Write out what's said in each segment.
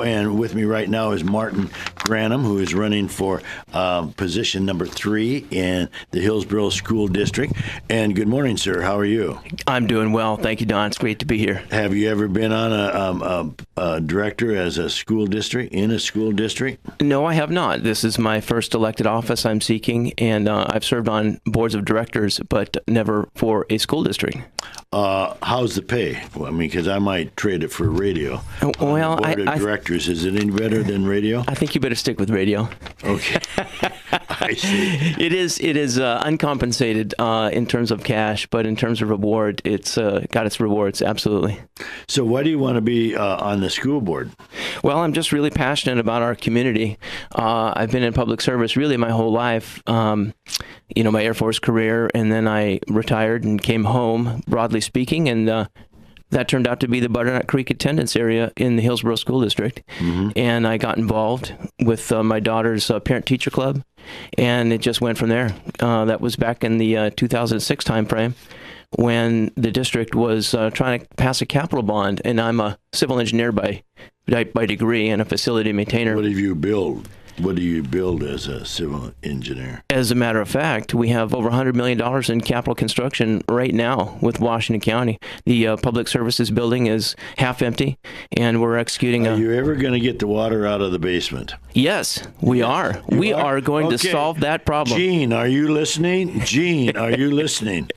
And with me right now is Martin Granum, who is running for position number 3 in the Hillsboro School District. And good morning, sir. How are you? I'm doing well. Thank you, Don. It's great to be here. Have you ever been on a director as a school district, in a school district? No, I have not. This is my first elected office I'm seeking, and I've served on boards of directors, but never for a school district. How's the pay? Well, I mean, because I might trade it for radio. Well, board of directors, is it any better than radio? I think you better stick with radio. Okay. I see. It is uncompensated in terms of cash, but in terms of reward, it's got its rewards, absolutely. So why do you want to be on the school board? Well, I'm just really passionate about our community. I've been in public service really my whole life, my Air Force career, and then I retired and came home, broadly speaking, and that turned out to be the Butternut Creek attendance area in the Hillsboro School District. Mm-hmm. And I got involved with my daughter's parent-teacher club, and it just went from there. That was back in the 2006 timeframe when the district was trying to pass a capital bond, and I'm a civil engineer by degree and a facility maintainer. What have you built? What do you build as a civil engineer? As a matter of fact, we have over $100 million in capital construction right now with Washington County. The public services building is half empty, and we're executing Are you ever going to get the water out of the basement? Yes, we are. We are going to solve that problem. Gene, are you listening? Gene, are you listening?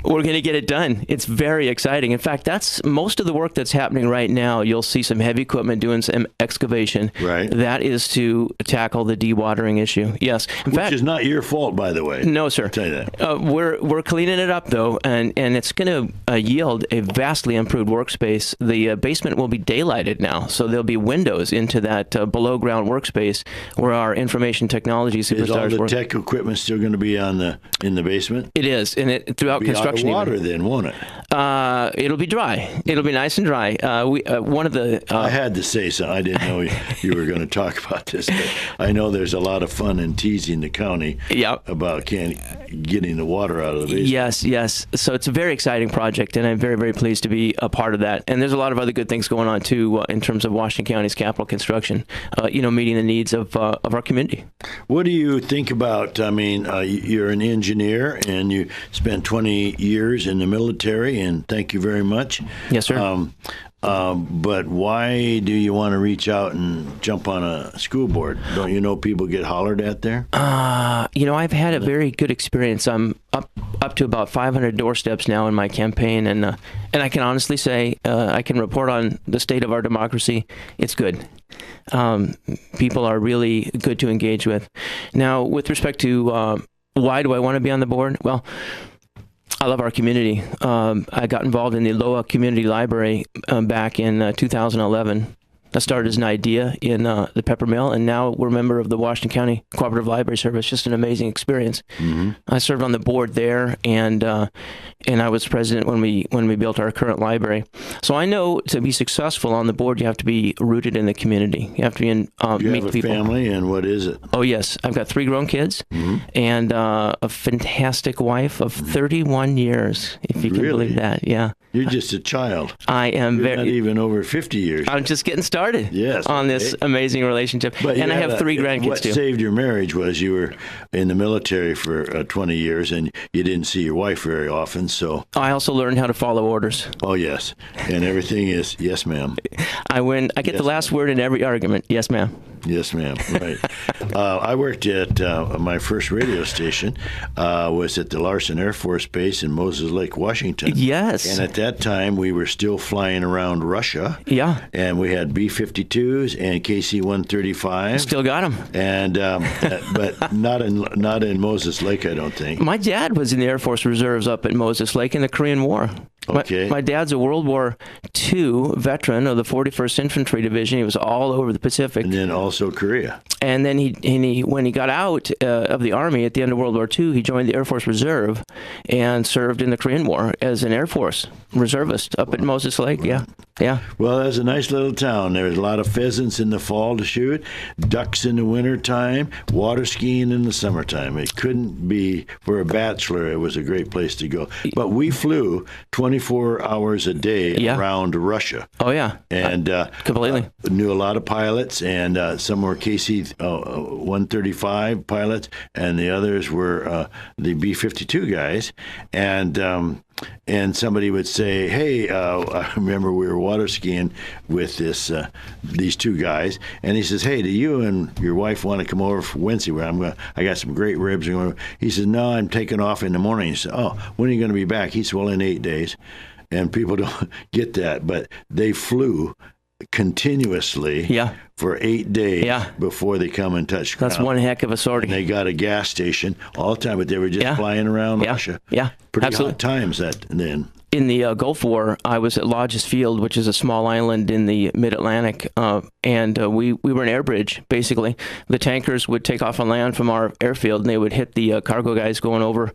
We're going to get it done. It's very exciting. In fact, that's most of the work that's happening right now. You'll see some heavy equipment doing some excavation. Right. That is to tackle the dewatering issue. Yes. In fact, which is not your fault, by the way. No, sir. I'll tell you that. We're cleaning it up, though, and it's going to yield a vastly improved workspace. The basement will be daylighted now, so there'll be windows into that below-ground workspace where our information technology superstars work. Is all the tech equipment still going to be in the basement? It is, and throughout construction. Water then, won't it? It'll be dry. It'll be nice and dry. I had to say so. I didn't know you were going to talk about this. But I know there's a lot of fun in teasing the county about getting the water out of the basement. Yes. So it's a very exciting project, and I'm very, very pleased to be a part of that. And there's a lot of other good things going on too in terms of Washington County's capital construction. Meeting the needs of our community. What do you think about? I mean, you're an engineer, and you spent 20 years in the military, and thank you very much. Yes, sir. But why do you want to reach out and jump on a school board? Don't you know people get hollered at there? I've had a very good experience. I'm up to about 500 doorsteps now in my campaign, and I can honestly say I can report on the state of our democracy. It's good. People are really good to engage with. Now, with respect to why do I want to be on the board? Well, I love our community. I got involved in the Loa Community Library back in 2011. That started as an idea in the Pepper Mill, and now we're a member of the Washington County Cooperative Library Service. Just an amazing experience. Mm-hmm. I served on the board there, and I was president when we built our current library. So I know to be successful on the board, you have to be rooted in the community. You have to be in you meet have a people. Family, and what is it? Oh yes, I've got 3 grown kids, mm-hmm. and a fantastic wife of 31 years. If you can believe that, yeah. You're just a child. I am not even over 50 years. I'm just getting started. Yes, on this amazing relationship. And I have 3 grandkids what too. What saved your marriage was you were in the military for 20 years and you didn't see your wife very often. So I also learned how to follow orders. Oh yes, and everything is yes, ma'am. I get the last word in every argument. Yes, ma'am. Yes, ma'am. Right. I worked at my first radio station was at the Larson Air Force Base in Moses Lake, Washington. Yes. And at that time, we were still flying around Russia. Yeah. And we had B-52s and KC-135s. Still got them. And but not in Moses Lake, I don't think. My dad was in the Air Force Reserves up at Moses Lake in the Korean War. Okay. My dad's a World War II veteran of the 41st Infantry Division. He was all over the Pacific. And then also Korea. And then he when he got out of the Army at the end of World War II, he joined the Air Force Reserve and served in the Korean War as an Air Force reservist up at Moses Lake. Yeah. Yeah. Well, that's a nice little town. There's a lot of pheasants in the fall to shoot, ducks in the wintertime, water skiing in the summertime. It couldn't be, for a bachelor, it was a great place to go. But we flew 24 hours a day around Russia. Oh, yeah. And completely. Knew a lot of pilots, and some were KC-135 pilots, and the others were the B-52 guys. And somebody would say, "Hey, I remember we were water skiing with these two guys," and he says, "Hey, do you and your wife want to come over for Wednesday? Where I got some great ribs." He says, "No, I'm taking off in the morning." He said, "Oh, when are you going to be back?" He said, "Well, in 8 days." And people don't get that, but they flew continuously for 8 days before they come and touch ground. That's one heck of a sortie. And they got a gas station all the time, but they were just flying around Russia. Yeah, pretty absolutely. hot times then. In the Gulf War, I was at Lodges Field, which is a small island in the mid-Atlantic, and we were an air bridge, basically. The tankers would take off on land from our airfield, and they would hit the cargo guys going over,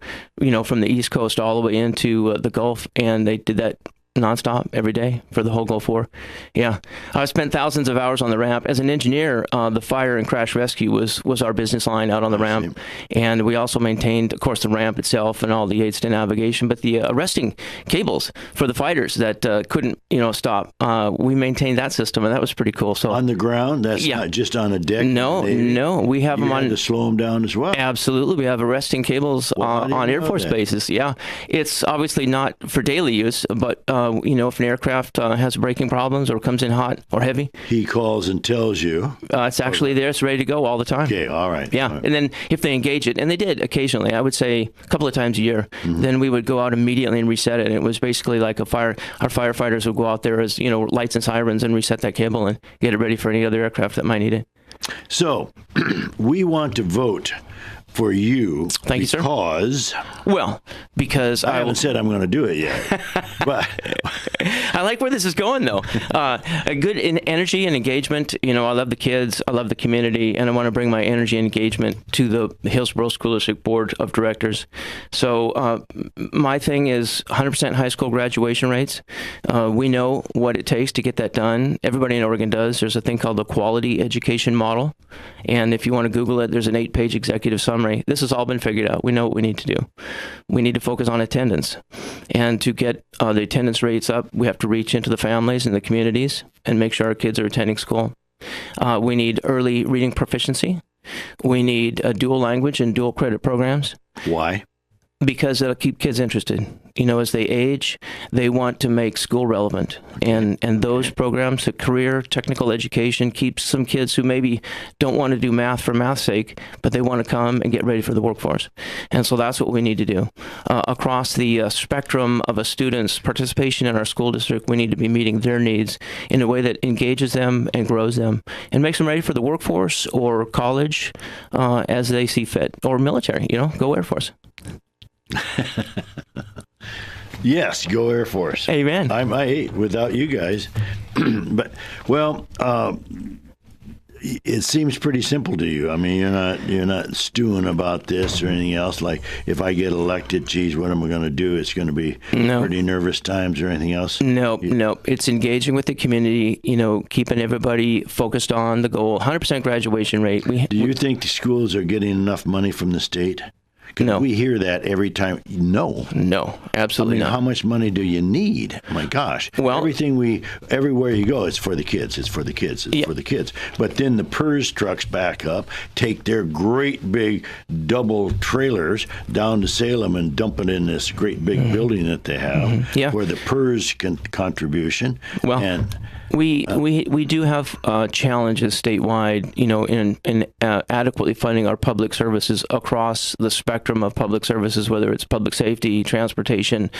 from the East Coast all the way into the Gulf, and they did that nonstop every day for the whole Gulf War. Yeah. I spent thousands of hours on the ramp. As an engineer, the fire and crash rescue was our business line out on the ramp. And we also maintained, of course, the ramp itself and all the aids to navigation, but the arresting cables for the fighters that couldn't, stop. We maintained that system, and that was pretty cool. So on the ground? That's not just on a deck? No. We have them on... to slow them down as well? Absolutely. We have arresting cables on Air Force bases. Yeah. It's obviously not for daily use, but if an aircraft has braking problems or comes in hot or heavy, he calls and tells you. It's actually there. It's ready to go all the time. Okay, all right. Yeah, all right. And then if they engage it, and they did occasionally, I would say a couple of times a year, then we would go out immediately and reset it. And it was basically like our firefighters would go out there as, lights and sirens and reset that cable and get it ready for any other aircraft that might need it. So we want to vote for you. Thank you, sir. Because I haven't said I'm going to do it yet, but I like where this is going, though. A good energy and engagement. I love the kids, I love the community, and I want to bring my energy and engagement to the Hillsboro School District Board of Directors. So my thing is 100% high school graduation rates. We know what it takes to get that done. Everybody in Oregon does. There's a thing called the Quality Education Model, and if you want to Google it, there's an 8-page executive summary. This has all been figured out. We know what we need to do. We need to focus on attendance. And to get the attendance rates up, we have to reach into the families and the communities and make sure our kids are attending school. We need early reading proficiency. We need dual language and dual credit programs. Why? Because it'll keep kids interested. As they age, they want to make school relevant. And those programs, the career, technical education, keeps some kids who maybe don't want to do math for math's sake, but they want to come and get ready for the workforce. And so that's what we need to do. Across the spectrum of a student's participation in our school district, we need to be meeting their needs in a way that engages them and grows them and makes them ready for the workforce or college as they see fit, or military, go Air Force. Yes, go Air Force. Amen. I without you guys. But it seems pretty simple to you. I mean, you're not stewing about this or anything else. Like, if I get elected, geez, what am I going to do? It's going to be pretty nervous times or anything else. No. It's engaging with the community. Keeping everybody focused on the goal. 100% graduation rate. Do you think the schools are getting enough money from the state? No. We hear that every time. No, absolutely not. How much money do you need? My gosh. Well, everywhere you go, it's for the kids. It's for the kids. It's for the kids. But then the PERS trucks back up, take their great big double trailers down to Salem and dump it in this great big building that they have for the PERS contribution. Well, we do have challenges statewide, in adequately funding our public services across the spectrum of public services, whether it's public safety, transportation,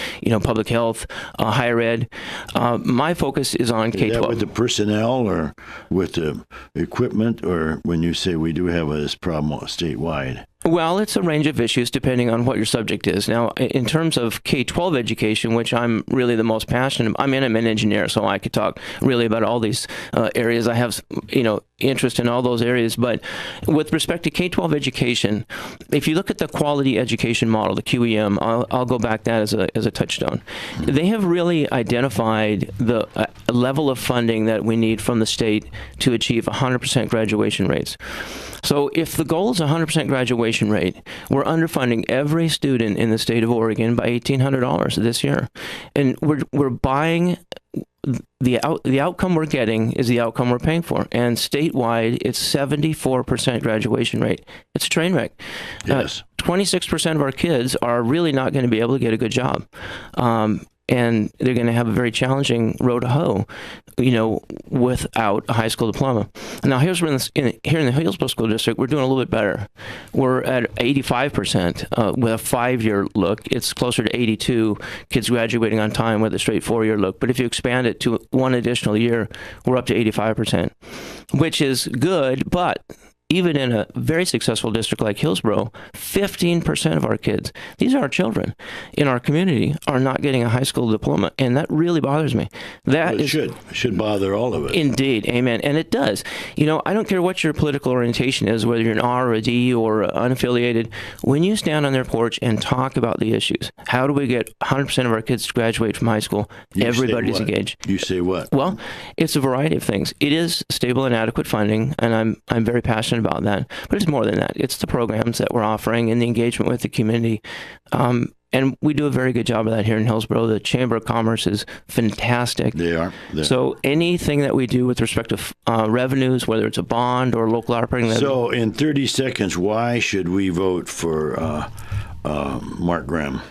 public health, higher ed. My focus is on K-12. Is that with the personnel or with the equipment, or when you say we do have this problem statewide? Well, it's a range of issues depending on what your subject is. Now, in terms of K-12 education, which I'm really the most passionate about, I'm an engineer, so I could talk really about all these areas. I have, interest in all those areas. But with respect to K-12 education, if you look at the quality education model, the QEM, I'll go back that as a touchstone. They have really identified the level of funding that we need from the state to achieve 100% graduation rates. So if the goal is 100% graduation rate, we're underfunding every student in the state of Oregon by $1,800 this year. And we're buying the outcome we're getting is the outcome we're paying for. And statewide, it's 74% graduation rate. It's a train wreck. Yes. 26% of our kids are really not going to be able to get a good job. And they're going to have a very challenging road to hoe, without a high school diploma. Now, here in the Hillsboro School District, we're doing a little bit better. We're at 85% with a 5-year look. It's closer to 82 kids graduating on time with a straight 4-year look. But if you expand it to one additional year, we're up to 85%, which is good, but even in a very successful district like Hillsboro, 15% of our kids, these are our children in our community, are not getting a high school diploma. And that really bothers me. It should bother all of us. Indeed. Amen. And it does. I don't care what your political orientation is, whether you're an R or a D or unaffiliated. When you stand on their porch and talk about the issues, how do we get 100% of our kids to graduate from high school? Everybody's engaged. You say what? Well, it's a variety of things. It is stable and adequate funding, and I'm very passionate about that. But it's more than that. It's the programs that we're offering and the engagement with the community. And we do a very good job of that here in Hillsboro. The Chamber of Commerce is fantastic. They are. So anything that we do with respect to revenues, whether it's a bond or local operating levy. So in 30 seconds, why should we vote for Mark Graham?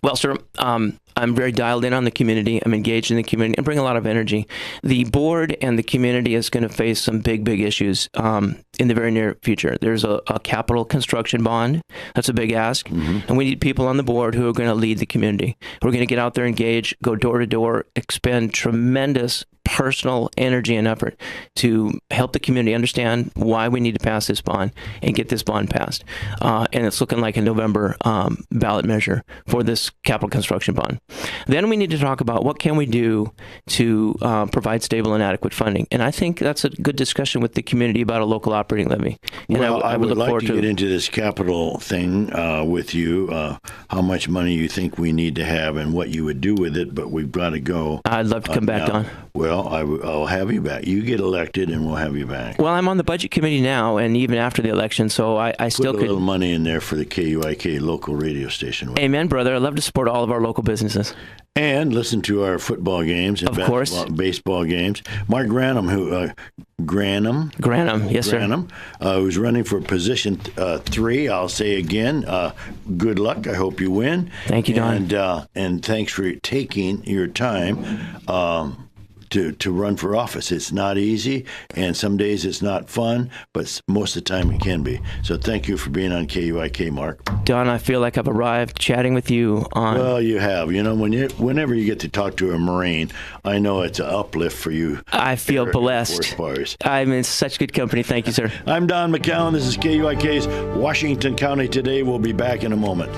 Well, sir, I'm very dialed in on the community. I'm engaged in the community and bring a lot of energy. The board and the community is going to face some big issues in the very near future. There's a capital construction bond. That's a big ask. Mm-hmm. And we need people on the board who are going to lead the community. We're going to get out there, engage, go door to door, expend tremendous personal energy and effort to help the community understand why we need to pass this bond and get this bond passed. And it's looking like a November ballot measure for this capital construction bond. Then we need to talk about what can we do to provide stable and adequate funding. And I think that's a good discussion with the community about a local operating levy. And well, I would look like to get into this capital thing with you, how much money you think we need to have and what you would do with it, but we've got to go. I'd love to come back, Don. Well, I'll have you back. You get elected, and we'll have you back. Well, I'm on the budget committee now, and even after the election, so I still could put a little money in there for the KUIK local radio station. Amen, brother. I love to support all of our local businesses. And listen to our football games and baseball games. Mark Granum, Granum, yes, sir. Who's running for position 3. I'll say again, good luck. I hope you win. Thank you, Don. And thanks for taking your time to run for office. It's not easy, and some days it's not fun, but most of the time it can be. So thank you for being on KUIK, Mark. Don, I feel like I've arrived chatting with you on... Well, you have. Whenever you get to talk to a Marine, I know it's an uplift for you. I feel blessed. I'm in such good company. Thank you, sir. I'm Don McCoun. This is KUIK's Washington County Today. We'll be back in a moment.